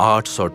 800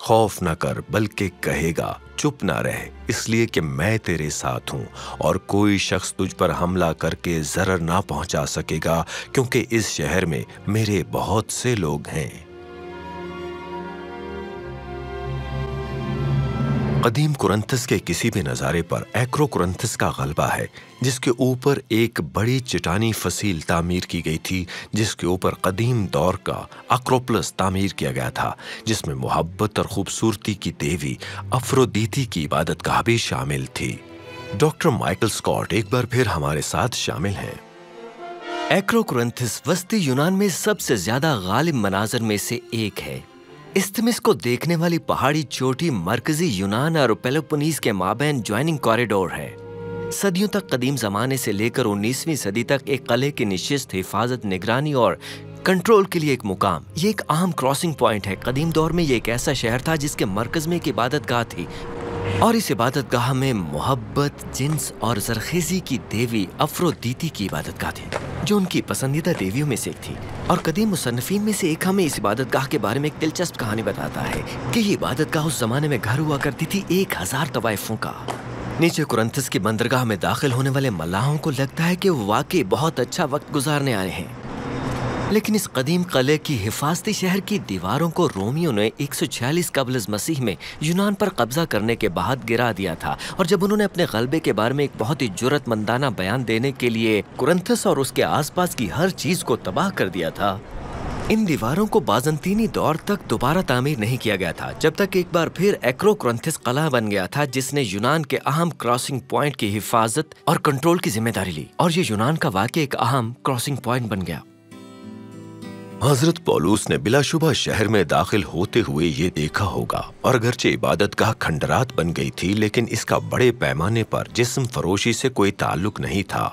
خوف نہ کر بلکہ کہے گا چپ نہ رہ، اس لیے کہ میں تیرے ساتھ ہوں اور کوئی شخص تجھ پر حملہ کر کے ضرر نہ پہنچا سکے گا، کیونکہ اس شہر میں میرے بہت سے لوگ ہیں۔ قدیم کرنتھس کے کسی بھی نظارے پر ایکرو کرنتھس کا غلبہ ہے، جس کے اوپر ایک بڑی چٹانی فصیل تعمیر کی گئی تھی، جس کے اوپر قدیم دور کا اکروپلس تعمیر کیا گیا تھا، جس میں محبت اور خوبصورتی کی دیوی افرودیتی کی عبادت گاہ بھی شامل تھی۔ ڈاکٹر مائیکل اسکاٹ ایک بار پھر ہمارے ساتھ شامل ہیں۔ ایکرو کرنتھس وسطی یونان میں سب سے زیادہ غالب مناظر میں سے ایک ہے۔ استھمس کو دیکھنے والی پہاڑی چوٹی مرکزی یونان اور پیلوپونیس کے مابین جوائننگ کوریڈور ہے۔ صدیوں تک قدیم زمانے سے لے کر 19ویں صدی تک ایک قلعے کی نشست، حفاظت، نگرانی اور کنٹرول کے لیے ایک مقام۔ یہ ایک اہم کراسنگ پوائنٹ ہے۔ قدیم دور میں یہ ایک ایسا شہر تھا جس کے مرکز میں ایک عبادت گاہ تھی، اور اس عبادت گاہ میں محبت، جنس اور زرخیزی کی دیوی افرودیتی کی عبادت گاہ تھی، جو ان کی پسندیدہ دیویوں میں سے ایک تھی۔ اور قدیم مصنفین میں سے ایک ہمیں اس عبادت گاہ کے بارے میں ایک دلچسپ کہانی بتاتا ہے کہ یہ عبادت گاہ اس زمانے میں گھر ہوا کرتی تھی 1000 طوائفوں کا۔ نیچے کرنتھس کی بندرگاہ میں داخل ہونے والے ملاحوں کو لگتا ہے کہ وہ واقعی بہت اچھا وقت گزارنے آئے ہیں، لیکن اس قدیم قلعے کی حفاظتی شہر کی دیواروں کو رومیوں نے 146 قبل از مسیح میں یونان پر قبضہ کرنے کے بعد گرا دیا تھا، اور جب انہوں نے اپنے غلبے کے بارے میں ایک بہت ہی جرأت مندانہ بیان دینے کے لیے کرنتھس اور اس کے آس پاس کی ہر چیز کو تباہ کر دیا تھا، ان دیواروں کو بازنطینی دور تک دوبارہ تعمیر نہیں کیا گیا تھا، جب تک ایک بار پھر ایکرو کرنتھس قلعہ بن گیا تھا، جس نے یونان کے اہم کراسنگ پوائنٹ کی حفاظت اور کنٹرول کی ذمہ داری لی، اور یہ یونان کا واقعی ایک اہم کراسنگ پوائنٹ بن گیا۔ حضرت پولس نے بلا شبہ شہر میں داخل ہوتے ہوئے یہ دیکھا ہوگا، اور اگرچہ عبادت گاہ کھنڈرات بن گئی تھی، لیکن اس کا بڑے پیمانے پر جسم فروشی سے کوئی تعلق نہیں تھا۔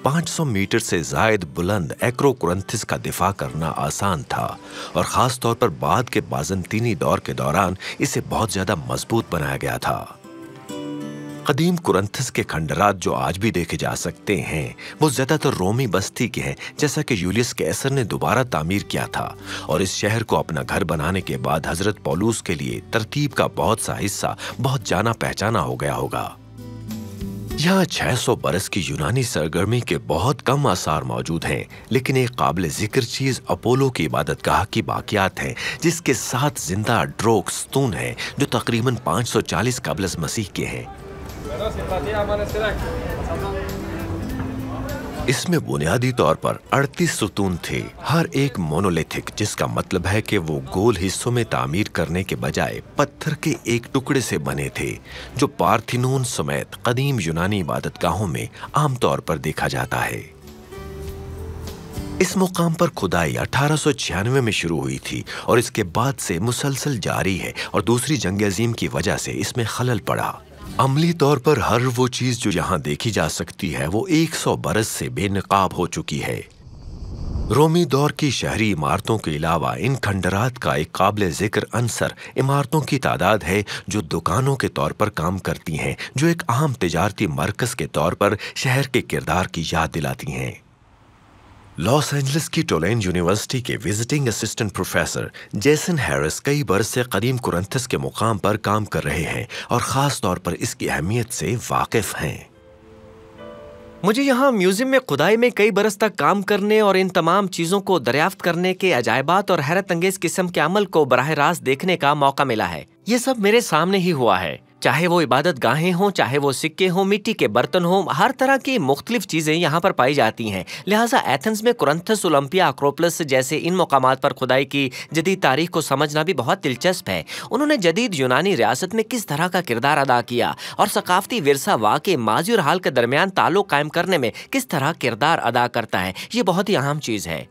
500 میٹر سے زائد بلند ایکرو کرنتھس کا دفاع کرنا آسان تھا، اور خاص طور پر بعد کے بازنطینی دور کے دوران اسے بہت زیادہ مضبوط بنایا گیا تھا۔ قدیم کرنتھس کے کھنڈرات جو آج بھی دیکھے جا سکتے ہیں، وہ زیادہ تر رومی بستی کے ہیں، جیسا کہ یولیس کیسر نے دوبارہ تعمیر کیا تھا، اور اس شہر کو اپنا گھر بنانے کے بعد حضرت پولس کے لیے ترتیب کا بہت سا حصہ بہت جانا پہچانا ہو گیا ہوگا۔ یہاں 600 برس کی یونانی سرگرمی کے بہت کم آثار موجود ہیں، لیکن ایک قابل ذکر چیز اپولو کی عبادت گاہ کی باقیات ہیں، جس کے 7 زندہ ڈروک ستون ہیں، جو تقریباً 540 قبل از مسیح کے ہیں۔ اس میں بنیادی طور پر 38 ستون تھے، ہر ایک مونولیتھک، جس کا مطلب ہے کہ وہ گول حصوں میں تعمیر کرنے کے بجائے پتھر کے ایک ٹکڑے سے بنے تھے، جو پارتھینون سمیت قدیم یونانی عبادت گاہوں میں عام طور پر دیکھا جاتا ہے۔ اس مقام پر کھدائی 1896 میں شروع ہوئی تھی، اور اس کے بعد سے مسلسل جاری ہے، اور دوسری جنگ عظیم کی وجہ سے اس میں خلل پڑا۔ عملی طور پر ہر وہ چیز جو یہاں دیکھی جا سکتی ہے وہ 100 برس سے بے نقاب ہو چکی ہے۔ رومی دور کی شہری عمارتوں کے علاوہ ان کھنڈرات کا ایک قابل ذکر عنصر عمارتوں کی تعداد ہے جو دکانوں کے طور پر کام کرتی ہیں، جو ایک اہم تجارتی مرکز کے طور پر شہر کے کردار کی یاد دلاتی ہیں۔ لاس اینجلس کی ٹولین یونیورسٹی کے visiting assistant professor Jason Harris کئی برس سے قدیم کرنتھس کے مقام پر کام کر رہے ہیں، اور خاص طور پر اس کی اہمیت سے واقف ہیں۔ مجھے یہاں میوزیم میں کھدائی میں کئی برس تک کام کرنے اور ان تمام چیزوں کو دریافت کرنے کے عجائبات اور حیرت انگیز قسم کے عمل کو براہ راست دیکھنے کا موقع ملا ہے۔ یہ سب میرے سامنے ہی ہوا ہے، چاہے وہ عبادت گاہیں ہوں، چاہے وہ سکے ہوں، مٹی کے برتن ہوں، ہر طرح کی مختلف چیزیں یہاں پر پائی جاتی ہیں۔ لہٰذا ایتھنز میں کرنتھس، اولمپیا، اکروپلس جیسے ان مقامات پر کھدائی کی جدید تاریخ کو سمجھنا بھی بہت دلچسپ ہے۔ انہوں نے جدید یونانی ریاست میں کس طرح کا کردار ادا کیا، اور ثقافتی ورثہ واقعی ماضی اور حال کے درمیان تعلق قائم کرنے میں کس طرح کردار ادا کرتا ہے، یہ بہت ہی اہم چیز ہے۔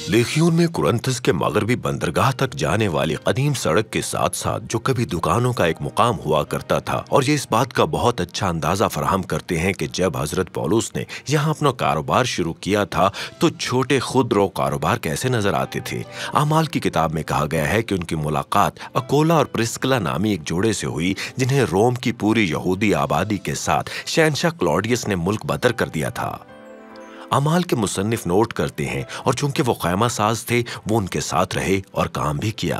لیخیون میں کرنتھس کے مغربی بندرگاہ تک جانے والی قدیم سڑک کے ساتھ ساتھ جو کبھی دکانوں کا ایک مقام ہوا کرتا تھا، اور یہ اس بات کا بہت اچھا اندازہ فراہم کرتے ہیں کہ جب حضرت پولس نے یہاں اپنا کاروبار شروع کیا تھا تو چھوٹے خودرو کاروبار کیسے نظر آتے تھے۔ اعمال کی کتاب میں کہا گیا ہے کہ ان کی ملاقات اکولا اور پرسکلا نامی ایک جوڑے سے ہوئی، جنہیں روم کی پوری یہودی آبادی کے ساتھ شہنشاہ کلاڈیس نے ملک بدر کر دیا تھا۔ اعمال کے مصنف نوٹ کرتے ہیں، اور چونکہ وہ خیمہ ساز تھے، وہ ان کے ساتھ رہے اور کام بھی کیا۔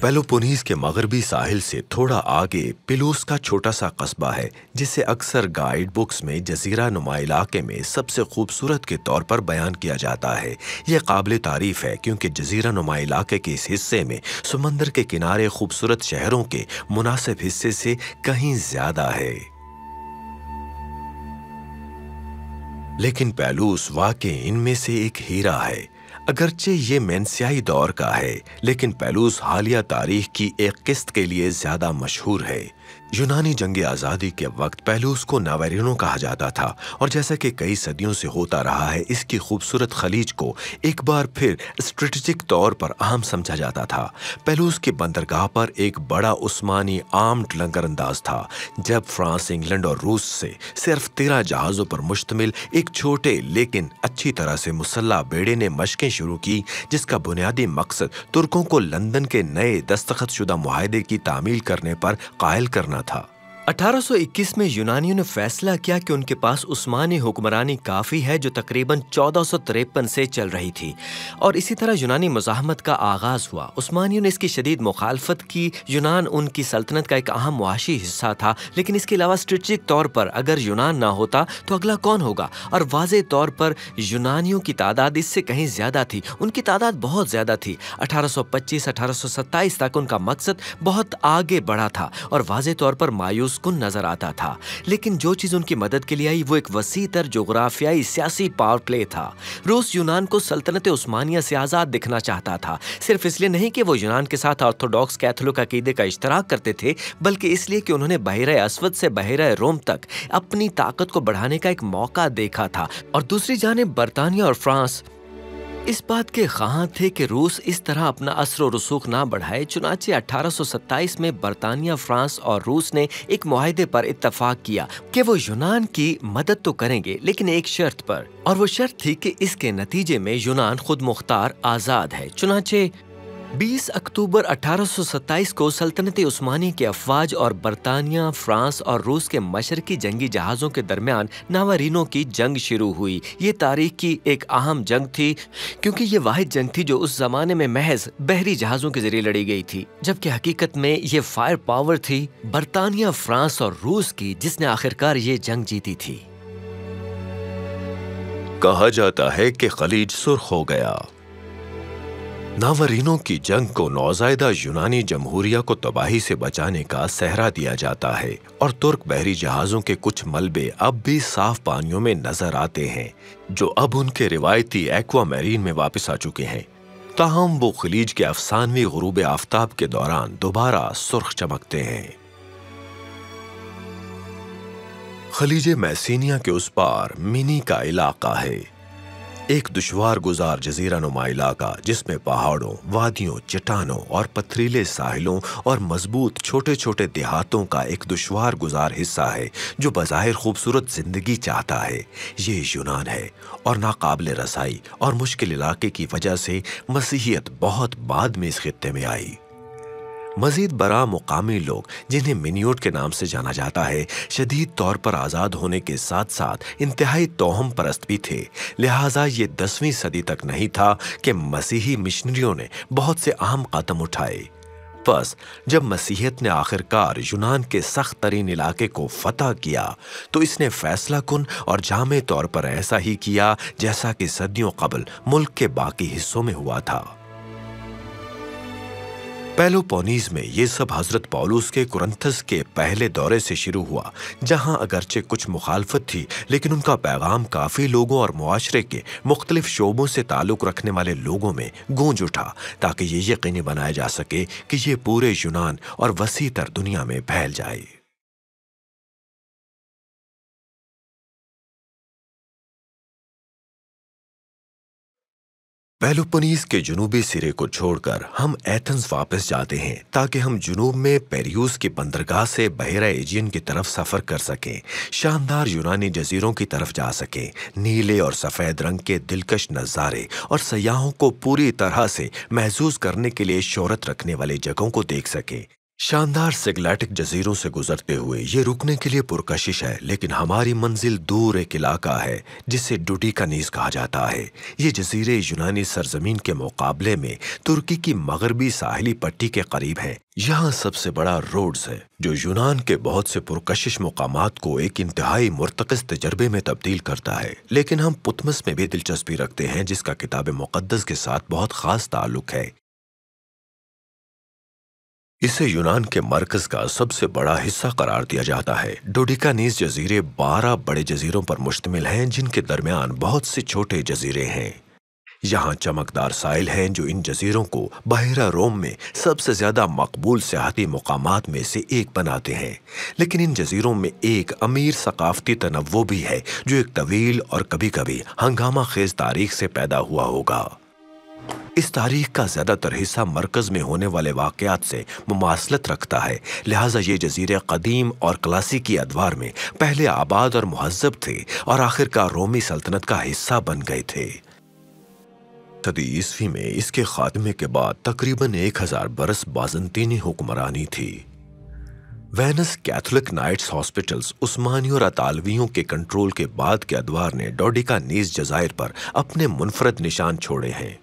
پیلوپونیس کے مغربی ساحل سے تھوڑا آگے پیلوس کا چھوٹا سا قصبہ ہے، جسے اکثر گائیڈ بکس میں جزیرہ نما علاقے میں سب سے خوبصورت کے طور پر بیان کیا جاتا ہے۔ یہ قابل تعریف ہے کیونکہ جزیرہ نما علاقے کے اس حصے میں سمندر کے کنارے خوبصورت شہروں کے مناسب حصے سے کہیں زیادہ ہے۔ لیکن پیلوس واقعی ان میں سے ایک ہیرا ہے۔ اگرچہ یہ مینسیائی دور کا ہے، لیکن پیلوس حالیہ تاریخ کی ایک قسط کے لیے زیادہ مشہور ہے۔ یونانی جنگ آزادی کے وقت پیلوس کو ناویرینو کہا جاتا تھا، اور جیسا کہ کئی صدیوں سے ہوتا رہا ہے، اس کی خوبصورت خلیج کو ایک بار پھر اسٹریٹجک طور پر اہم سمجھا جاتا تھا۔ پیلوس کی بندرگاہ پر ایک بڑا عثمانی آرمڈ لنگر انداز تھا۔ جب فرانس، انگلینڈ اور روس سے صرف 13 جہازوں پر مشتمل ایک چھوٹے لیکن اچھی طرح سے مسلح بیڑے نے مشقیں شروع کی، جس کا بنیادی مقصد ترکوں کو لندن کے نئے دستخط شدہ معاہدے کی تعمیل کرنے پر قائل کرنا تھا۔ 1821 میں یونانیوں نے فیصلہ کیا کہ ان کے پاس عثمانی حکمرانی کافی ہے، جو تقریباً 1453 سے چل رہی تھی، اور اسی طرح یونانی مزاحمت کا آغاز ہوا۔ عثمانیوں نے اس کی شدید مخالفت کی۔ یونان ان کی سلطنت کا ایک اہم معاشی حصہ تھا، لیکن اس کے علاوہ اسٹریٹجک طور پر اگر یونان نہ ہوتا تو اگلا کون ہوگا؟ اور واضح طور پر یونانیوں کی تعداد اس سے کہیں زیادہ تھی۔ ان کی تعداد بہت زیادہ تھی۔ 1825-1827 تک ان کا مقصد بہت آگے بڑھا تھا اور واضح طور پر مایوس کن نظر آتا تھا، لیکن جو چیز ان کی مدد کے لیے آئی وہ ایک وسیع تر جغرافیائی سیاسی پاور پلے تھا۔ روس یونان کو سلطنت عثمانیہ سے آزاد دکھنا چاہتا تھا، صرف اس لیے نہیں کہ وہ یونان کے ساتھ آرتھوڈاکس کیتھولک عقیدے کا اشتراک کرتے تھے، بلکہ اس لیے کہ انہوں نے بحیرہ اسود سے بحیرہ روم تک اپنی طاقت کو بڑھانے کا ایک موقع دیکھا تھا۔ اور دوسری جانب برطانیہ اور فرانس اس بات کے خواہاں تھے کہ روس اس طرح اپنا اثر و رسوخ نہ بڑھائے۔ چنانچہ 1827 میں برطانیہ، فرانس اور روس نے ایک معاہدے پر اتفاق کیا کہ وہ یونان کی مدد تو کریں گے، لیکن ایک شرط پر، اور وہ شرط تھی کہ اس کے نتیجے میں یونان خود مختار آزاد ہے۔ چنانچہ 20 اکتوبر 1827 کو سلطنت عثمانی کے افواج اور برطانیہ، فرانس اور روس کے مشرقی جنگی جہازوں کے درمیان ناوارینو کی جنگ شروع ہوئی۔ یہ تاریخ کی ایک اہم جنگ تھی، کیونکہ یہ واحد جنگ تھی جو اس زمانے میں محض بحری جہازوں کے ذریعے لڑی گئی تھی، جبکہ حقیقت میں یہ فائر پاور تھی برطانیہ، فرانس اور روس کی، جس نے آخرکار یہ جنگ جیتی تھی۔ کہا جاتا ہے کہ خلیج سرخ ہو گیا۔ ناوارینو کی جنگ کو نوزائیدہ یونانی جمہوریہ کو تباہی سے بچانے کا سہرا دیا جاتا ہے، اور ترک بحری جہازوں کے کچھ ملبے اب بھی صاف پانیوں میں نظر آتے ہیں، جو اب ان کے روایتی ایکوا میرین میں واپس آ چکے ہیں۔ تاہم وہ خلیج کے افسانوی غروب آفتاب کے دوران دوبارہ سرخ چمکتے ہیں۔ خلیج میسینیا کے اس پار منی کا علاقہ ہے، ایک دشوار گزار جزیرہ نما علاقہ جس میں پہاڑوں، وادیوں، چٹانوں اور پتھریلے ساحلوں اور مضبوط چھوٹے چھوٹے دیہاتوں کا ایک دشوار گزار حصہ ہے، جو بظاہر خوبصورت زندگی چاہتا ہے۔ یہ یونان ہے، اور ناقابل رسائی اور مشکل علاقے کی وجہ سے مسیحیت بہت بعد میں اس خطے میں آئی۔ مزید برآں مقامی لوگ، جنہیں منیوٹ کے نام سے جانا جاتا ہے، شدید طور پر آزاد ہونے کے ساتھ ساتھ انتہائی توہم پرست بھی تھے، لہٰذا یہ 10ویں صدی تک نہیں تھا کہ مسیحی مشنریوں نے بہت سے اہم قدم اٹھائے۔ بس جب مسیحیت نے آخرکار یونان کے سخت ترین علاقے کو فتح کیا، تو اس نے فیصلہ کن اور جامع طور پر ایسا ہی کیا جیسا کہ صدیوں قبل ملک کے باقی حصوں میں ہوا تھا۔ پیلوپونیز میں یہ سب حضرت پولس کے کرنتھس کے پہلے دورے سے شروع ہوا، جہاں اگرچہ کچھ مخالفت تھی، لیکن ان کا پیغام کافی لوگوں اور معاشرے کے مختلف شعبوں سے تعلق رکھنے والے لوگوں میں گونج اٹھا، تاکہ یہ یقینی بنایا جا سکے کہ یہ پورے یونان اور وسیع تر دنیا میں پھیل جائے۔ پیلوپونیز کے جنوبی سرے کو چھوڑ کر ہم ایتھنز واپس جاتے ہیں، تاکہ ہم جنوب میں پیریوس کی بندرگاہ سے بحیرہ ایجین کی طرف سفر کر سکیں، شاندار یونانی جزیروں کی طرف جا سکیں، نیلے اور سفید رنگ کے دلکش نظارے اور سیاحوں کو پوری طرح سے محظوظ کرنے کے لیے شہرت رکھنے والے جگہوں کو دیکھ سکیں۔ شاندار سیگلیٹک جزیروں سے گزرتے ہوئے یہ رکنے کے لیے پرکشش ہے، لیکن ہماری منزل دور ایک علاقہ ہے جسے ڈوڈیکا نیز کہا جاتا ہے۔ یہ جزیرے یونانی سرزمین کے مقابلے میں ترکی کی مغربی ساحلی پٹی کے قریب ہیں۔ یہاں سب سے بڑا روڈز ہے جو یونان کے بہت سے پرکشش مقامات کو ایک انتہائی مرتکز تجربے میں تبدیل کرتا ہے۔ لیکن ہم پتمس میں بھی دلچسپی رکھتے ہیں جس کا کتاب مقدس کے ساتھ بہت خاص تعلق ہے۔ اسے یونان کے مرکز کا سب سے بڑا حصہ قرار دیا جاتا ہے۔ ڈوڈیکا نیز جزیرے 12 بڑے جزیروں پر مشتمل ہیں جن کے درمیان بہت سے چھوٹے جزیرے ہیں۔ یہاں چمکدار ساحل ہیں جو ان جزیروں کو بحیرہ روم میں سب سے زیادہ مقبول سیاحتی مقامات میں سے ایک بناتے ہیں۔ لیکن ان جزیروں میں ایک امیر ثقافتی تنوع بھی ہے جو ایک طویل اور کبھی کبھی ہنگامہ خیز تاریخ سے پیدا ہوا ہوگا۔ اس تاریخ کا زیادہ تر حصہ مرکز میں ہونے والے واقعات سے مماثلت رکھتا ہے، لہٰذا یہ جزیرے قدیم اور کلاسیکی ادوار میں پہلے آباد اور مہذب تھے اور آخرکار رومی سلطنت کا حصہ بن گئے تھے۔ صدی عیسوی میں اس کے خاتمے کے بعد تقریباً 1000 برس بازنطینی حکمرانی تھی۔ وینس کیتھولک نائٹس ہاسپٹلز عثمانی اور اطالویوں کے کنٹرول کے بعد کے ادوار نے ڈوڈیکا نیز جزائر پر اپنے منفرد نشان چھوڑے ہیں۔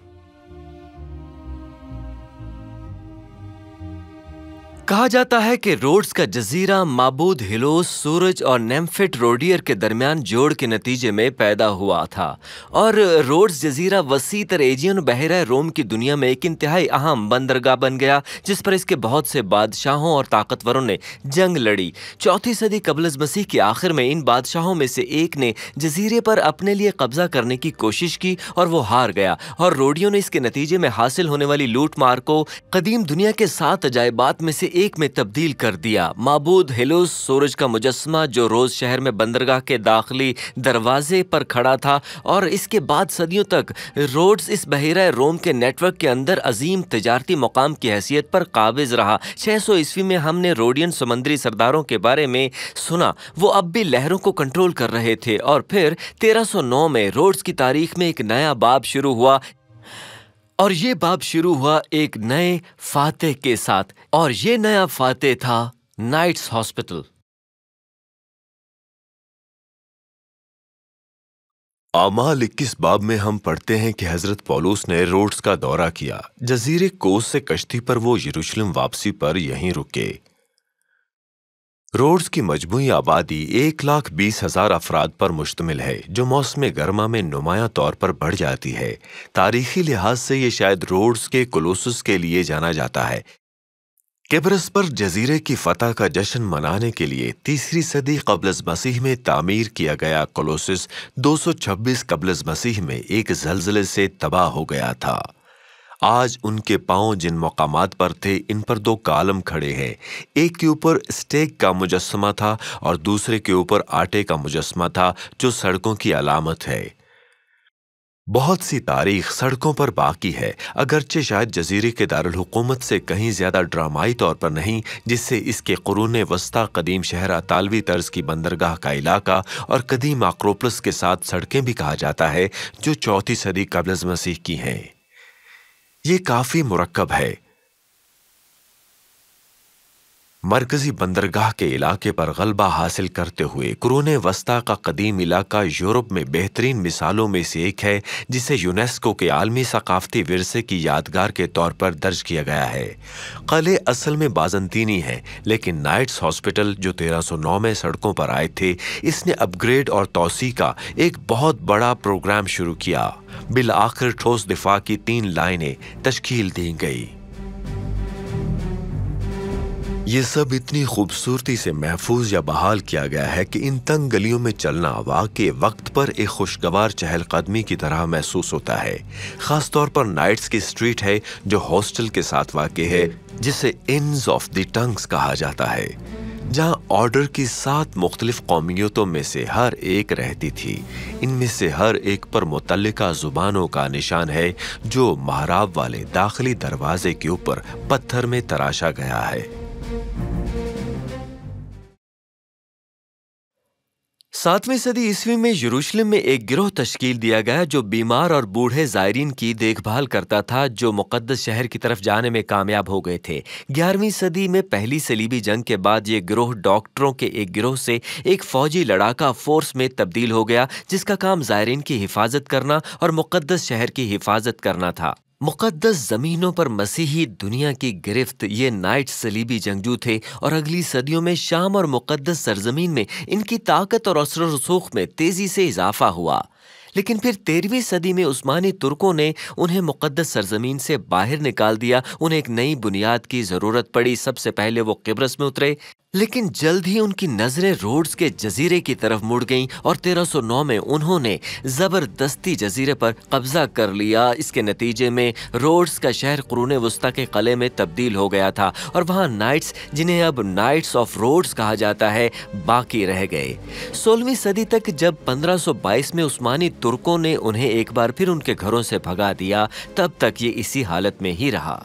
کہا جاتا ہے کہ روڈز کا جزیرہ معبود ہیلوس، سورج اور نیمفٹ روڈیئر کے درمیان جوڑ کے نتیجے میں پیدا ہوا تھا، اور روڈز جزیرہ وسیع تر ایجین بحیرہ روم کی دنیا میں ایک انتہائی اہم بندرگاہ بن گیا جس پر اس کے بہت سے بادشاہوں اور طاقتوروں نے جنگ لڑی۔ 4 صدی قبل از مسیح کے آخر میں ان بادشاہوں میں سے ایک نے جزیرے پر اپنے لیے قبضہ کرنے کی کوشش کی اور وہ ہار گیا، اور روڈیوں نے اس کے نتیجے میں حاصل ہونے والی لوٹ مار کو قدیم دنیا کے 7 عجائبات میں سے ایک میں تبدیل کر دیا۔ معبود ہیلوس، سورج کا مجسمہ جو روز شہر میں بندرگاہ کے داخلی دروازے پر کھڑا تھا، اور اس کے بعد صدیوں تک روڈز اس بحیرہ روم کے نیٹ ورک کے اندر عظیم تجارتی مقام کی حیثیت پر قابض رہا۔ 600 عیسوی میں ہم نے روڈین سمندری سرداروں کے بارے میں سنا، وہ اب بھی لہروں کو کنٹرول کر رہے تھے، اور پھر 1309 میں روڈز کی تاریخ میں ایک نیا باب شروع ہوا، اور یہ باب شروع ہوا ایک نئے فاتح کے ساتھ، اور یہ نیا فاتح تھا نائٹس ہاسپٹل۔ اعمال 21 باب میں ہم پڑھتے ہیں کہ حضرت پولس نے روڈز کا دورہ کیا۔ جزیرے کوس سے کشتی پر وہ یروشلم واپسی پر یہیں رکے۔ روڈز کی مجموعی آبادی 1,20,000 افراد پر مشتمل ہے جو موسم گرما میں نمایاں طور پر بڑھ جاتی ہے۔ تاریخی لحاظ سے یہ شاید روڈز کے کولوسس کے لیے جانا جاتا ہے۔ قبرص پر جزیرے کی فتح کا جشن منانے کے لیے 3 صدی قبل از مسیح میں تعمیر کیا گیا کولوسس 226 قبل از مسیح میں ایک زلزلے سے تباہ ہو گیا تھا۔ آج ان کے پاؤں جن مقامات پر تھے ان پر 2 کالم کھڑے ہیں، ایک کے اوپر اسٹیک کا مجسمہ تھا اور دوسرے کے اوپر آٹے کا مجسمہ تھا جو سڑکوں کی علامت ہے۔ بہت سی تاریخ سڑکوں پر باقی ہے، اگرچہ شاید جزیرے کے دارالحکومت سے کہیں زیادہ ڈرامائی طور پر نہیں، جس سے اس کے قرون وسطی قدیم شہر اطالوی طرز کی بندرگاہ کا علاقہ اور قدیم آکروپولس کے ساتھ سڑکیں بھی کہا جاتا ہے جو 4 صدی قبل از مسیح کی ہیں۔ یہ کافی مرکب ہے۔ مرکزی بندرگاہ کے علاقے پر غلبہ حاصل کرتے ہوئے قرون وسطی کا قدیم علاقہ یورپ میں بہترین مثالوں میں سے ایک ہے جسے یونیسکو کے عالمی ثقافتی ورثے کی یادگار کے طور پر درج کیا گیا ہے۔ قلعے اصل میں بازنطینی ہیں، لیکن نائٹس ہاسپٹل جو 1309 میں سڑکوں پر آئے تھے، اس نے اپ گریڈ اور توسیع کا ایک بہت بڑا پروگرام شروع کیا۔ بالآخر ٹھوس دفاع کی 3 لائنیں تشکیل دی گئی۔ یہ سب اتنی خوبصورتی سے محفوظ یا بحال کیا گیا ہے کہ ان تنگ گلیوں میں چلنا واقعی وقت پر ایک خوشگوار چہل قدمی کی طرح محسوس ہوتا ہے۔ خاص طور پر نائٹس کی اسٹریٹ ہے جو ہاسٹل کے ساتھ واقع ہے، جسے انز آف دی ٹنگز کہا جاتا ہے، جہاں آرڈر کی 7 مختلف قومیتوں میں سے ہر ایک رہتی تھی۔ ان میں سے ہر ایک پر متعلقہ زبانوں کا نشان ہے جو محراب والے داخلی دروازے کے اوپر پتھر میں تراشا گیا ہے۔ 7ویں صدی عیسوی میں یروشلم میں ایک گروہ تشکیل دیا گیا جو بیمار اور بوڑھے زائرین کی دیکھ بھال کرتا تھا جو مقدس شہر کی طرف جانے میں کامیاب ہو گئے تھے۔ 11ویں صدی میں پہلی صلیبی جنگ کے بعد یہ گروہ ڈاکٹروں کے ایک گروہ سے ایک فوجی لڑاکا فورس میں تبدیل ہو گیا جس کا کام زائرین کی حفاظت کرنا اور مقدس شہر کی حفاظت کرنا تھا۔ مقدس زمینوں پر مسیحی دنیا کی گرفت یہ نائٹ صلیبی جنگجو تھے اور اگلی صدیوں میں شام اور مقدس سرزمین میں ان کی طاقت اور اثر و رسوخ میں تیزی سے اضافہ ہوا۔ لیکن پھر 13ویں صدی میں عثمانی ترکوں نے انہیں مقدس سرزمین سے باہر نکال دیا۔ انہیں ایک نئی بنیاد کی ضرورت پڑی۔ سب سے پہلے وہ قبرص میں اترے، لیکن جلد ہی ان کی نظریں روڈز کے جزیرے کی طرف مڑ گئیں اور 1309 میں انہوں نے زبردستی جزیرے پر قبضہ کر لیا۔ اس کے نتیجے میں روڈز کا شہر قرون وسطیٰ کے قلعے میں تبدیل ہو گیا تھا اور وہاں نائٹس، جنہیں اب نائٹس آف روڈز کہا جاتا ہے، باقی رہ گئے۔ 16ویں صدی تک جب 1522 میں عثمانی ترکوں نے انہیں ایک بار پھر ان کے گھروں سے بھگا دیا، تب تک یہ اسی حالت میں ہی رہا۔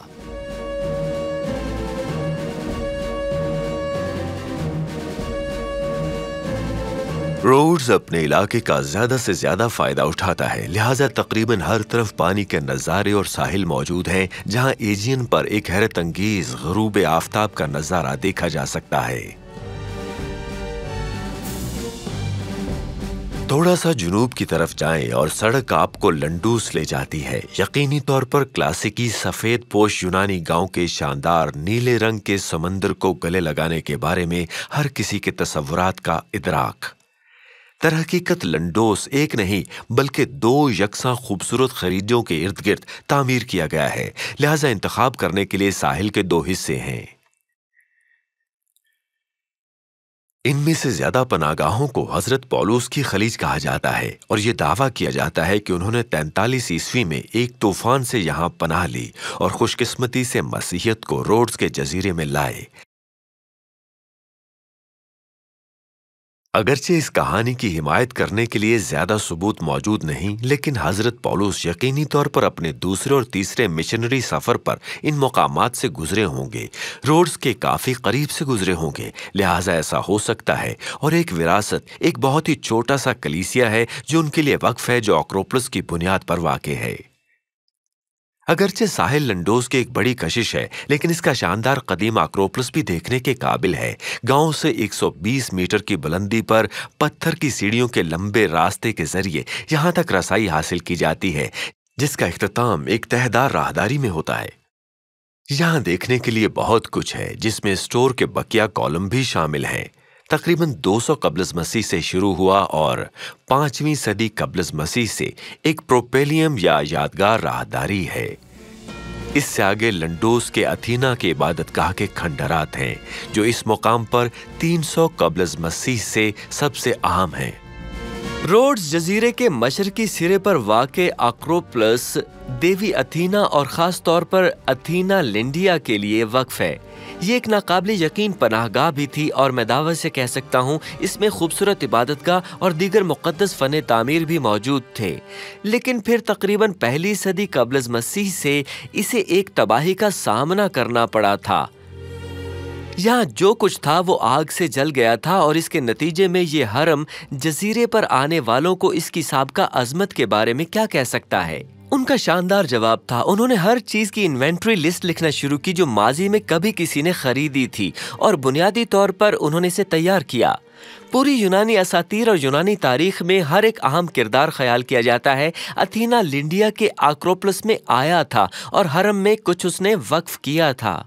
روڈز اپنے علاقے کا زیادہ سے زیادہ فائدہ اٹھاتا ہے، لہٰذا تقریباً ہر طرف پانی کے نظارے اور ساحل موجود ہیں جہاں ایجین پر ایک حیرت انگیز غروب آفتاب کا نظارہ دیکھا جا سکتا ہے۔ تھوڑا سا جنوب کی طرف جائیں اور سڑک آپ کو لنڈوس لے جاتی ہے، یقینی طور پر کلاسیکی سفید پوش یونانی گاؤں کے شاندار نیلے رنگ کے سمندر کو گلے لگانے کے بارے میں ہر کسی کے تصورات کا ادراک۔ در حقیقت لنڈوس ایک نہیں بلکہ 2 یکساں خوبصورت خلیجوں کے ارد گرد تعمیر کیا گیا ہے، لہذا انتخاب کرنے کے لیے ساحل کے 2 حصے ہیں۔ ان میں سے زیادہ پناہ گاہوں کو حضرت پولس کی خلیج کہا جاتا ہے اور یہ دعویٰ کیا جاتا ہے کہ انہوں نے 43 عیسوی میں ایک طوفان سے یہاں پناہ لی اور خوش قسمتی سے مسیحیت کو روڈز کے جزیرے میں لائے۔ اگرچہ اس کہانی کی حمایت کرنے کے لیے زیادہ ثبوت موجود نہیں، لیکن حضرت پولس یقینی طور پر اپنے دوسرے اور تیسرے مشنری سفر پر ان مقامات سے گزرے ہوں گے، روڈز کے کافی قریب سے گزرے ہوں گے، لہٰذا ایسا ہو سکتا ہے۔ اور ایک وراثت، ایک بہت ہی چھوٹا سا کلیسیا ہے جو ان کے لیے وقف ہے، جو اکروپولس کی بنیاد پر واقع ہے۔ اگرچہ ساحل لنڈوس کی ایک بڑی کشش ہے، لیکن اس کا شاندار قدیم اکروپولس بھی دیکھنے کے قابل ہے۔ گاؤں سے 120 میٹر کی بلندی پر پتھر کی سیڑھیوں کے لمبے راستے کے ذریعے یہاں تک رسائی حاصل کی جاتی ہے، جس کا اختتام ایک تہدار راہداری میں ہوتا ہے۔ یہاں دیکھنے کے لیے بہت کچھ ہے، جس میں اسٹور کے بقیہ کالم بھی شامل ہیں۔ تقریباً 200 قبل از مسیح سے شروع ہوا اور 5ویں صدی قبل از مسیح سے ایک پروپیلیم یا یادگار راہداری ہے۔ اس سے آگے لنڈوس کے اتھینا کے عبادت گاہ کے کھنڈرات ہیں، جو اس مقام پر 300 قبل از مسیح سے سب سے اہم ہیں۔ روڈز جزیرے کے مشرقی سرے پر واقع اکروپولس دیوی اتھینا اور خاص طور پر اتھینا لنڈیا کے لیے وقف ہے۔ یہ ایک ناقابل یقین پناہ گاہ بھی تھی اور میں دعوی سے کہہ سکتا ہوں اس میں خوبصورت عبادت گاہ اور دیگر مقدس فن تعمیر بھی موجود تھے، لیکن پھر تقریباً پہلی صدی قبل از مسیح سے اسے ایک تباہی کا سامنا کرنا پڑا تھا۔ یہاں جو کچھ تھا وہ آگ سے جل گیا تھا اور اس کے نتیجے میں یہ حرم جزیرے پر آنے والوں کو اس کی سابقہ عظمت کے بارے میں کیا کہہ سکتا ہے؟ ان کا شاندار جواب تھا، انہوں نے ہر چیز کی انوینٹری لسٹ لکھنا شروع کی جو ماضی میں کبھی کسی نے خریدی تھی اور بنیادی طور پر انہوں نے اسے تیار کیا۔ پوری یونانی اساطیر اور یونانی تاریخ میں ہر ایک اہم کردار خیال کیا جاتا ہے اتھینا لنڈیا کے اکروپولس میں آیا تھا اور حرم میں کچھ اس نے وقف کیا تھا۔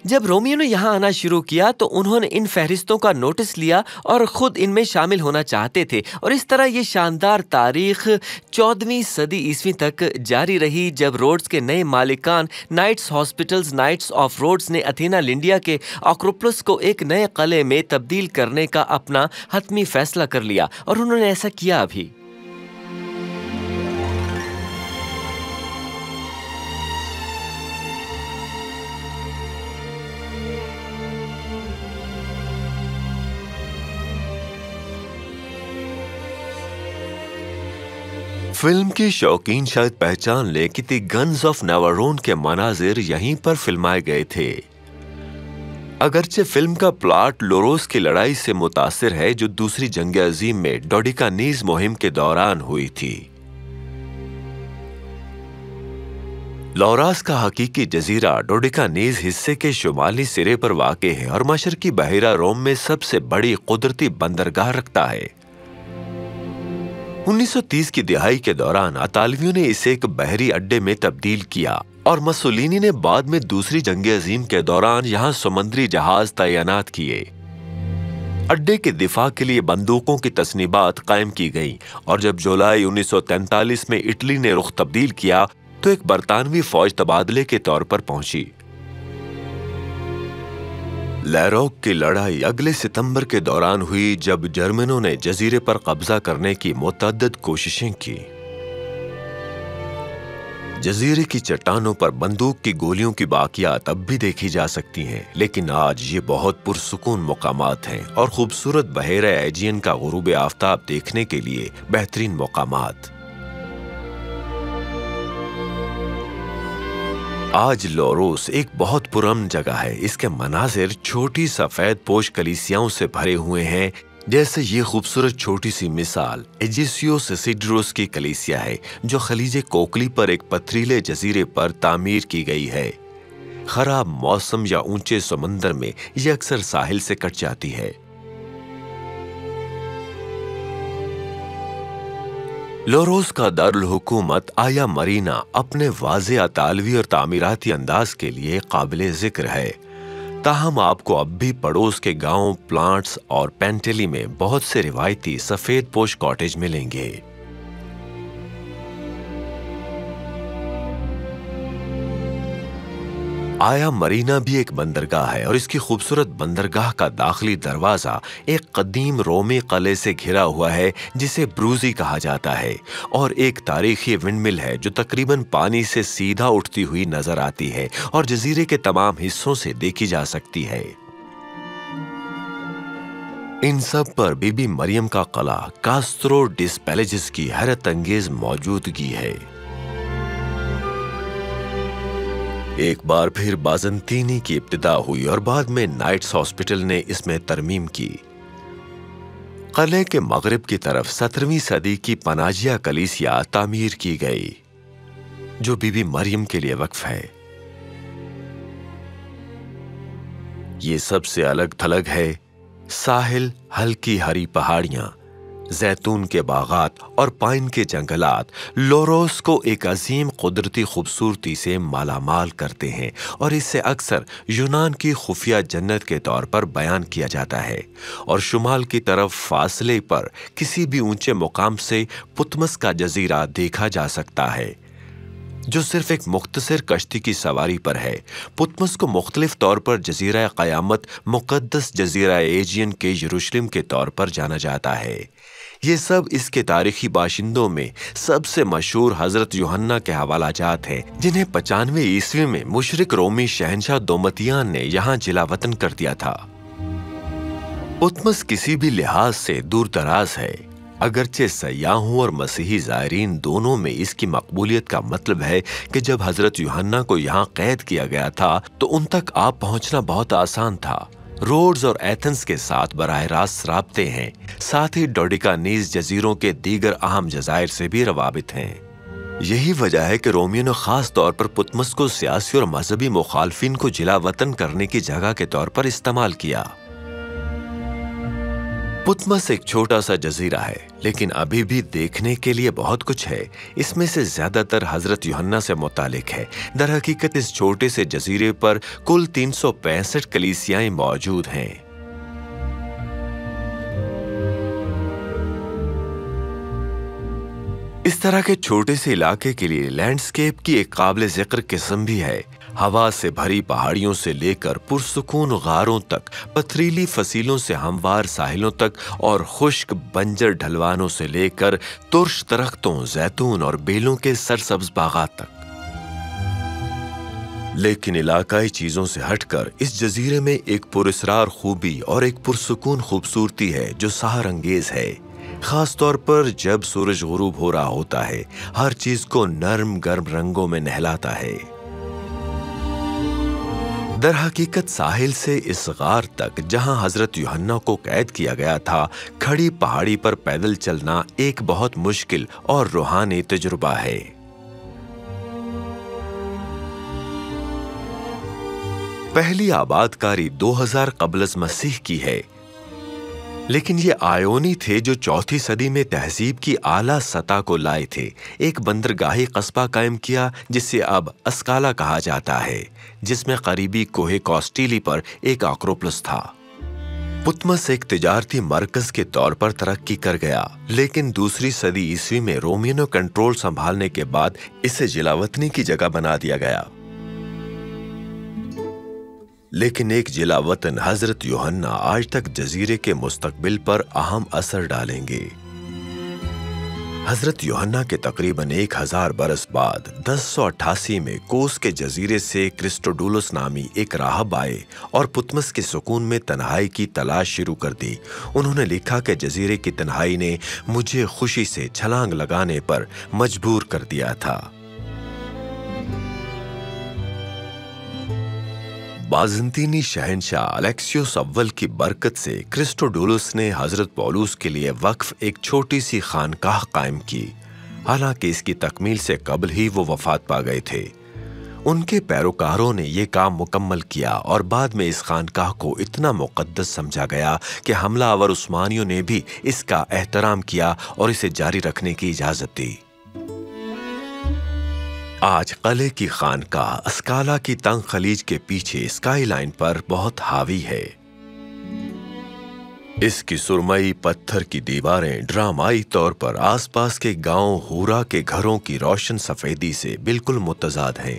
جب رومیوں نے یہاں آنا شروع کیا تو انہوں نے ان فہرستوں کا نوٹس لیا اور خود ان میں شامل ہونا چاہتے تھے، اور اس طرح یہ شاندار تاریخ 14ویں صدی عیسوی تک جاری رہی، جب روڈز کے نئے مالکان nights hospitals nights of roads نے اتھینا لنڈیا کے اکروپولس کو ایک نئے قلعے میں تبدیل کرنے کا اپنا حتمی فیصلہ کر لیا، اور انہوں نے ایسا کیا بھی۔ فلم کے شوقین شاید پہچان لیں کہ دی گنز آف ناوارون کے مناظر یہیں پر فلمائے گئے تھے۔ اگرچہ فلم کا پلاٹ لوروس کی لڑائی سے متاثر ہے جو دوسری جنگ عظیم میں ڈوڈیکانیز مہم کے دوران ہوئی تھی۔ لوراس کا حقیقی جزیرہ ڈوڈیکانیز حصے کے شمالی سرے پر واقع ہے اور مشرقی بحیرہ روم میں سب سے بڑی قدرتی بندرگاہ رکھتا ہے۔ 1930 کی دہائی کے دوران اطالویوں نے اسے ایک بحری اڈے میں تبدیل کیا اور مسولینی نے بعد میں دوسری جنگ عظیم کے دوران یہاں سمندری جہاز تعینات کیے۔ اڈے کے دفاع کے لیے بندوقوں کی تصنیبات قائم کی گئیں اور جب جولائی 1943 میں اٹلی نے رخ تبدیل کیا تو ایک برطانوی فوج تبادلے کے طور پر پہنچی۔ لیروک کی لڑائی اگلے ستمبر کے دوران ہوئی جب جرمنوں نے جزیرے پر قبضہ کرنے کی متعدد کوششیں کی۔ جزیرے کی چٹانوں پر بندوق کی گولیوں کی باقیات اب بھی دیکھی جا سکتی ہیں، لیکن آج یہ بہت پرسکون مقامات ہیں اور خوبصورت بحیرہ ایجین کا غروب آفتاب دیکھنے کے لیے بہترین مقامات۔ آج لوروس ایک بہت پرامن جگہ ہے۔ اس کے مناظر چھوٹی سفید پوش کلیسیاؤں سے بھرے ہوئے ہیں، جیسے یہ خوبصورت چھوٹی سی مثال ایجیسیوس سیڈروس کی کلیسیا ہے جو خلیج کوکلی پر ایک پتھریلے جزیرے پر تعمیر کی گئی ہے۔ خراب موسم یا اونچے سمندر میں یہ اکثر ساحل سے کٹ جاتی ہے۔ لوروس کا دارالحکومت آیا مرینا اپنے واضح اطالوی اور تعمیراتی انداز کے لیے قابل ذکر ہے، تاہم آپ کو اب بھی پڑوس کے گاؤں پلانٹس اور پینٹیلی میں بہت سے روایتی سفید پوش کاٹیج ملیں گے۔ آیا مرینا بھی ایک بندرگاہ ہے اور اس کی خوبصورت بندرگاہ کا داخلی دروازہ ایک قدیم رومی قلعے سے گھرا ہوا ہے جسے بروزی کہا جاتا ہے، اور ایک تاریخی ونڈ مل ہے جو تقریباً پانی سے سیدھا اٹھتی ہوئی نظر آتی ہے اور جزیرے کے تمام حصوں سے دیکھی جا سکتی ہے۔ ان سب پر بی بی مریم کا قلعہ کاسترو ڈس پیلیجز کی حیرت انگیز موجودگی ہے۔ ایک بار پھر بازنطینی کی ابتدا ہوئی اور بعد میں نائٹس ہاسپٹل نے اس میں ترمیم کی۔ قلعے کے مغرب کی طرف 17ویں صدی کی پناجیا کلیسیا تعمیر کی گئی جو بی بی مریم کے لیے وقف ہے۔ یہ سب سے الگ تھلگ ہے۔ ساحل، ہلکی ہری پہاڑیاں، زیتون کے باغات اور پائن کے جنگلات لوروس کو ایک عظیم قدرتی خوبصورتی سے مالا مال کرتے ہیں اور اسے اکثر یونان کی خفیہ جنت کے طور پر بیان کیا جاتا ہے، اور شمال کی طرف فاصلے پر کسی بھی اونچے مقام سے پتمس کا جزیرہ دیکھا جا سکتا ہے جو صرف ایک مختصر کشتی کی سواری پر ہے۔ پتمس کو مختلف طور پر جزیرہ قیامت، مقدس جزیرہ ایجین کے یروشلم کے طور پر جانا جاتا ہے۔ یہ سب اس کے تاریخی باشندوں میں سب سے مشہور حضرت یوحنا کے حوالہ جات ہیں جنہیں 95 عیسوی میں مشرق رومی شہنشاہ دومتیان نے یہاں جلا وطن کر دیا تھا۔ پتمس کسی بھی لحاظ سے دور دراز ہے، اگرچہ سیاحوں اور مسیحی زائرین دونوں میں اس کی مقبولیت کا مطلب ہے کہ جب حضرت یوحنا کو یہاں قید کیا گیا تھا تو ان تک آپ پہنچنا بہت آسان تھا۔ روڈز اور ایتھنز کے ساتھ براہ راست رابطے ہیں، ساتھ ہی ڈوڈیکانیز جزیروں کے دیگر اہم جزائر سے بھی روابط ہیں۔ یہی وجہ ہے کہ رومیوں نے خاص طور پر پتمس کو سیاسی اور مذہبی مخالفین کو جلا وطن کرنے کی جگہ کے طور پر استعمال کیا۔ پتمس ایک چھوٹا سا جزیرہ ہے، لیکن ابھی بھی دیکھنے کے لیے بہت کچھ ہے۔ اس میں سے زیادہ تر حضرت یوحنا سے متعلق ہے۔ در حقیقت اس چھوٹے سے جزیرے پر کل 365 کلیسیائیں موجود ہیں۔ اس طرح کے چھوٹے سے علاقے کے لیے لینڈسکیپ کی ایک قابل ذکر قسم بھی ہے۔ ہوا سے بھری پہاڑیوں سے لے کر پرسکون غاروں تک، پتھریلی فصیلوں سے ہموار ساحلوں تک، اور خشک بنجر ڈھلوانوں سے لے کر ترش درختوں، زیتون اور بیلوں کے سرسبز باغات تک۔ لیکن علاقائی چیزوں سے ہٹ کر اس جزیرے میں ایک پراسرار خوبی اور ایک پرسکون خوبصورتی ہے جو سحر انگیز ہے، خاص طور پر جب سورج غروب ہو رہا ہوتا ہے۔ ہر چیز کو نرم گرم رنگوں میں نہلاتا ہے۔ در حقیقت ساحل سے اس غار تک جہاں حضرت یوحنا کو قید کیا گیا تھا، کھڑی پہاڑی پر پیدل چلنا ایک بہت مشکل اور روحانی تجربہ ہے۔ پہلی آباد کاری 2000 قبل از مسیح کی ہے، لیکن یہ آیونی تھے جو 4 صدی میں تہذیب کی اعلیٰ سطح کو لائے تھے۔ ایک بندرگاہی قصبہ قائم کیا جسے اب اسکالا کہا جاتا ہے، جس میں قریبی کوہ کوسٹیلی پر ایک آکروپولس تھا۔ پتمس ایک تجارتی مرکز کے طور پر ترقی کر گیا، لیکن 2 صدی عیسوی میں رومینو کنٹرول سنبھالنے کے بعد اسے جلاوطنی کی جگہ بنا دیا گیا۔ لیکن ایک جلا وطن حضرت یوحنا آج تک جزیرے کے مستقبل پر اہم اثر ڈالیں گے۔ حضرت یوحنا کے تقریباً 1000 برس بعد 1088 میں کوس کے جزیرے سے کرسٹوڈولس نامی ایک راہب آئے اور پتمس کے سکون میں تنہائی کی تلاش شروع کر دی۔ انہوں نے لکھا کہ جزیرے کی تنہائی نے مجھے خوشی سے چھلانگ لگانے پر مجبور کر دیا تھا۔ بازنطینی شہنشاہ الیکسیوس اول کی برکت سے کرسٹوڈولس نے حضرت پولس کے لیے وقف ایک چھوٹی سی خانقاہ قائم کی، حالانکہ اس کی تکمیل سے قبل ہی وہ وفات پا گئے تھے۔ ان کے پیروکاروں نے یہ کام مکمل کیا اور بعد میں اس خانقاہ کو اتنا مقدس سمجھا گیا کہ حملہ آور عثمانیوں نے بھی اس کا احترام کیا اور اسے جاری رکھنے کی اجازت دی۔ آج قلعے کی خانقاہ اسکالا کی تنگ خلیج کے پیچھے اسکائی لائن پر بہت حاوی ہے۔ اس کی سرمئی پتھر کی دیواریں ڈرامائی طور پر آس پاس کے گاؤں ہورا کے گھروں کی روشن سفیدی سے بالکل متضاد ہیں۔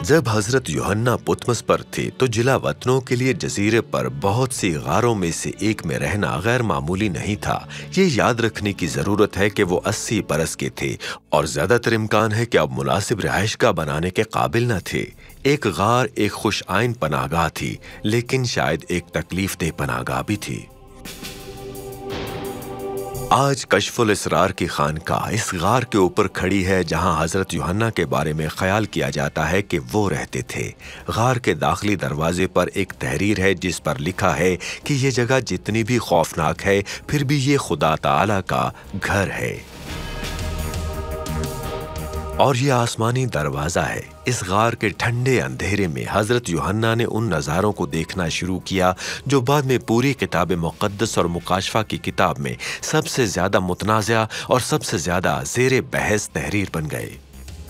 جب حضرت یوحنا پتمس پر تھے تو جلا وطنوں کے لیے جزیرے پر بہت سی غاروں میں سے ایک میں رہنا غیر معمولی نہیں تھا۔ یہ یاد رکھنے کی ضرورت ہے کہ وہ 80 برس کے تھے اور زیادہ تر امکان ہے کہ اب مناسب رہائش گاہ بنانے کے قابل نہ تھے۔ ایک غار ایک خوش آئین پناہ گاہ تھی، لیکن شاید ایک تکلیف دہ پناہ گاہ بھی تھی۔ آج کشف الاسرار کی خانقاہ اس غار کے اوپر کھڑی ہے جہاں حضرت یوحنا کے بارے میں خیال کیا جاتا ہے کہ وہ رہتے تھے۔ غار کے داخلی دروازے پر ایک تحریر ہے جس پر لکھا ہے کہ یہ جگہ جتنی بھی خوفناک ہے پھر بھی یہ خدا تعالی کا گھر ہے، اور یہ آسمانی دروازہ ہے۔ اس غار کے ٹھنڈے اندھیرے میں حضرت یوحنا نے ان نظاروں کو دیکھنا شروع کیا جو بعد میں پوری کتاب مقدس اور مکاشفہ کی کتاب میں سب سے زیادہ متنازع اور سب سے زیادہ زیر بحث تحریر بن گئے۔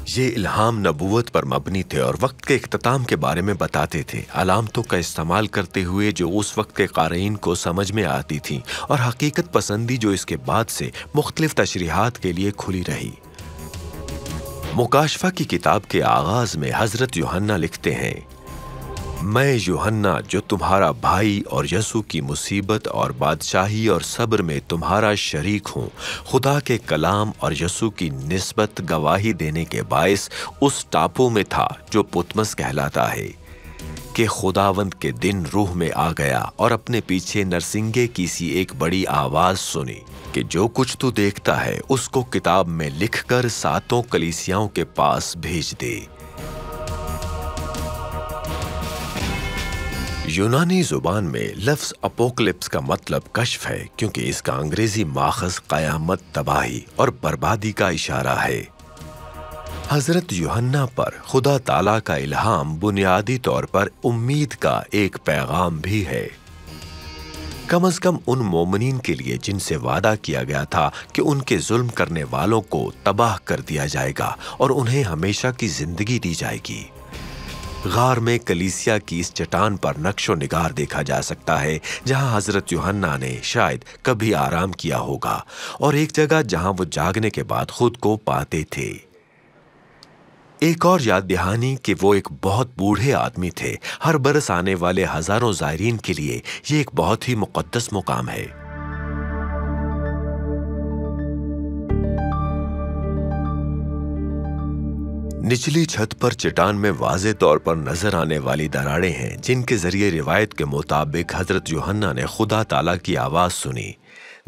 یہ الہام نبوت پر مبنی تھے اور وقت کے اختتام کے بارے میں بتاتے تھے، علامتوں کا استعمال کرتے ہوئے جو اس وقت کے قارئین کو سمجھ میں آتی تھیں، اور حقیقت پسندی جو اس کے بعد سے مختلف تشریحات کے لیے کھلی رہی۔ مکاشفہ کی کتاب کے آغاز میں حضرت یوحنا لکھتے ہیں، میں یوحنا جو تمہارا بھائی اور یسوع کی مصیبت اور بادشاہی اور صبر میں تمہارا شریک ہوں، خدا کے کلام اور یسوع کی نسبت گواہی دینے کے باعث اس ٹاپو میں تھا جو پتمس کہلاتا ہے، کہ خداوند کے دن روح میں آ گیا اور اپنے پیچھے نرسنگے کی سی ایک بڑی آواز سنی کہ جو کچھ تو دیکھتا ہے اس کو کتاب میں لکھ کر 7 کلیسیاؤں کے پاس بھیج دے۔ یونانی زبان میں لفظ اپوکلپس کا مطلب کشف ہے، کیونکہ اس کا انگریزی ماخذ قیامت، تباہی اور بربادی کا اشارہ ہے۔ حضرت یوحنا پر خدا تعالیٰ کا الہام بنیادی طور پر امید کا ایک پیغام بھی ہے، کم از کم ان مومنین کے لیے جن سے وعدہ کیا گیا تھا کہ ان کے ظلم کرنے والوں کو تباہ کر دیا جائے گا اور انہیں ہمیشہ کی زندگی دی جائے گی۔ غار میں کلیسیا کی اس چٹان پر نقش و نگار دیکھا جا سکتا ہے جہاں حضرت یوحنا نے شاید کبھی آرام کیا ہوگا، اور ایک جگہ جہاں وہ جاگنے کے بعد خود کو پاتے تھے۔ ایک اور یاد دہانی کہ وہ ایک بہت بوڑھے آدمی تھے۔ ہر برس آنے والے ہزاروں زائرین کے لیے یہ ایک بہت ہی مقدس مقام ہے۔ نچلی چھت پر چٹان میں واضح طور پر نظر آنے والی دراڑیں ہیں جن کے ذریعے روایت کے مطابق حضرت یوحنا نے خدا تعالیٰ کی آواز سنی۔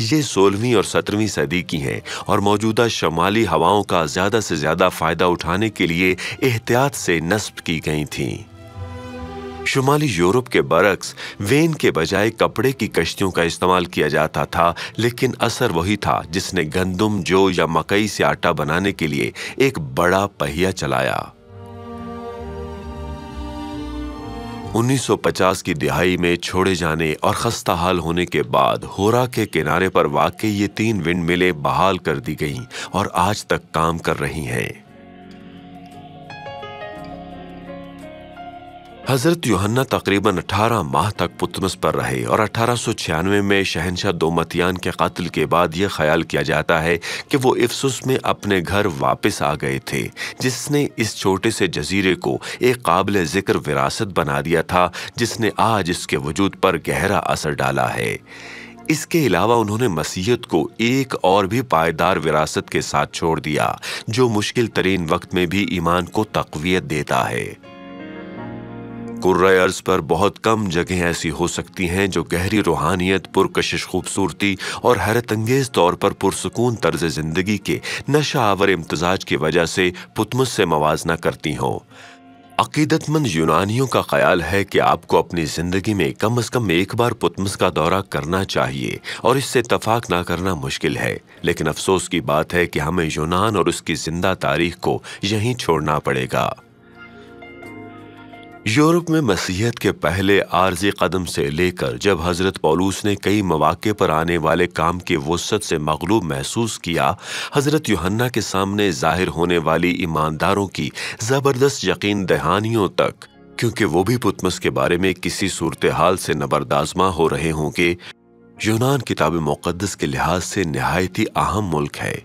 یہ 16ویں اور 17ویں صدی کی ہیں اور موجودہ شمالی ہواؤں کا زیادہ سے زیادہ فائدہ اٹھانے کے لیے احتیاط سے نصب کی گئی تھیں۔ شمالی یورپ کے برعکس وین کے بجائے کپڑے کی کشتیوں کا استعمال کیا جاتا تھا، لیکن اثر وہی تھا جس نے گندم، جو یا مکئی سے آٹا بنانے کے لیے ایک بڑا پہیہ چلایا۔ 1950 کی دہائی میں چھوڑے جانے اور خستہ حال ہونے کے بعد ہورا کے کنارے پر واقع یہ 3 ونڈ ملیں بحال کر دی گئیں اور آج تک کام کر رہی ہیں۔ حضرت یوحنا تقریباً 18 ماہ تک پطمس پر رہے اور 1896 میں شہنشاہ دومتیان کے قتل کے بعد یہ خیال کیا جاتا ہے کہ وہ افسس میں اپنے گھر واپس آ گئے تھے، جس نے اس چھوٹے سے جزیرے کو ایک قابل ذکر وراثت بنا دیا تھا جس نے آج اس کے وجود پر گہرا اثر ڈالا ہے۔ اس کے علاوہ انہوں نے مسیحیت کو ایک اور بھی پائیدار وراثت کے ساتھ چھوڑ دیا جو مشکل ترین وقت میں بھی ایمان کو تقویت دیتا ہے۔ کرۂ ارض پر بہت کم جگہیں ایسی ہو سکتی ہیں جو گہری روحانیت، پرکشش خوبصورتی اور حیرت انگیز طور پر پرسکون طرز زندگی کے نشہ آور امتزاج کی وجہ سے پطمس سے موازنہ کرتی ہوں۔ عقیدت مند یونانیوں کا خیال ہے کہ آپ کو اپنی زندگی میں کم از کم ایک بار پطمس کا دورہ کرنا چاہیے اور اس سے اتفاق نہ کرنا مشکل ہے، لیکن افسوس کی بات ہے کہ ہمیں یونان اور اس کی زندہ تاریخ کو یہیں چھوڑنا پڑے گا۔ یورپ میں مسیحیت کے پہلے عارضی قدم سے لے کر جب حضرت پولوس نے کئی مواقع پر آنے والے کام کی وسعت سے مغلوب محسوس کیا، حضرت یوحنا کے سامنے ظاہر ہونے والی ایمانداروں کی زبردست یقین دہانیوں تک، کیونکہ وہ بھی پطمس کے بارے میں کسی صورتحال سے نبردآزما ہو رہے ہوں گے، یونان کتاب مقدس کے لحاظ سے نہایت ہی اہم ملک ہے۔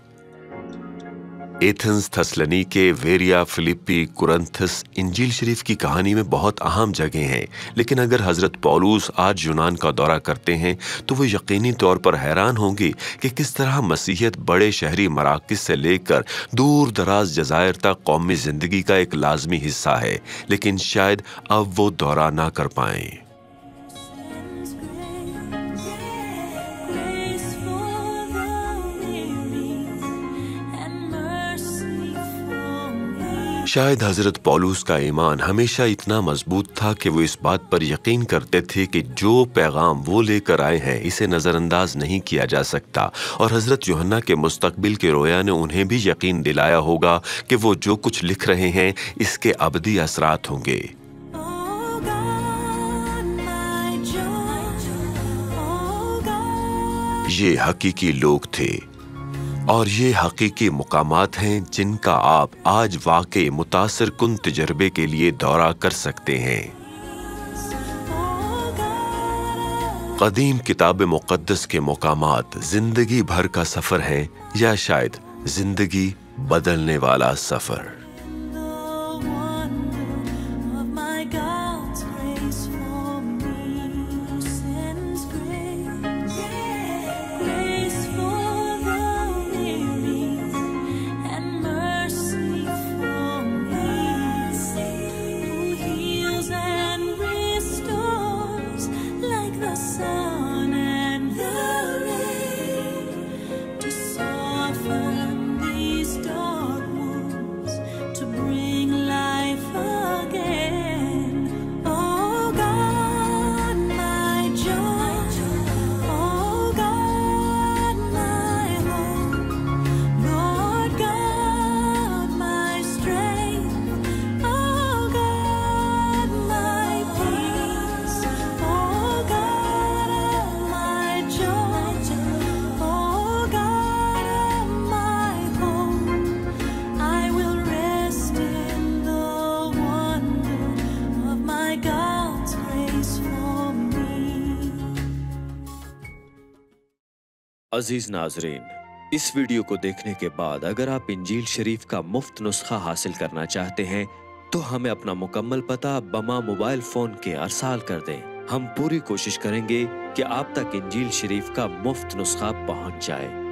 ایتھنز، تھسلنیکے، ویریا، فلپی، کرنتھس انجیل شریف کی کہانی میں بہت اہم جگہیں ہیں، لیکن اگر حضرت پولوس آج یونان کا دورہ کرتے ہیں تو وہ یقینی طور پر حیران ہوں گے کہ کس طرح مسیحیت بڑے شہری مراکز سے لے کر دور دراز جزائر تک قومی زندگی کا ایک لازمی حصہ ہے، لیکن شاید اب وہ دورہ نہ کر پائیں۔ شاید حضرت پولوس کا ایمان ہمیشہ اتنا مضبوط تھا کہ وہ اس بات پر یقین کرتے تھے کہ جو پیغام وہ لے کر آئے ہیں اسے نظر انداز نہیں کیا جا سکتا، اور حضرت یوحنا کے مستقبل کے رویا نے انہیں بھی یقین دلایا ہوگا کہ وہ جو کچھ لکھ رہے ہیں اس کے ابدی اثرات ہوں گے۔ یہ حقیقی لوگ تھے اور یہ حقیقی مقامات ہیں جن کا آپ آج واقعی متاثر کن تجربے کے لیے دورہ کر سکتے ہیں۔ قدیم کتاب مقدس کے مقامات زندگی بھر کا سفر ہیں یا شاید زندگی بدلنے والا سفر۔ عزیز ناظرین، اس ویڈیو کو دیکھنے کے بعد اگر آپ انجیل شریف کا مفت نسخہ حاصل کرنا چاہتے ہیں تو ہمیں اپنا مکمل پتہ بما موبائل فون کے ارسال کر دیں۔ ہم پوری کوشش کریں گے کہ آپ تک انجیل شریف کا مفت نسخہ پہنچ جائے۔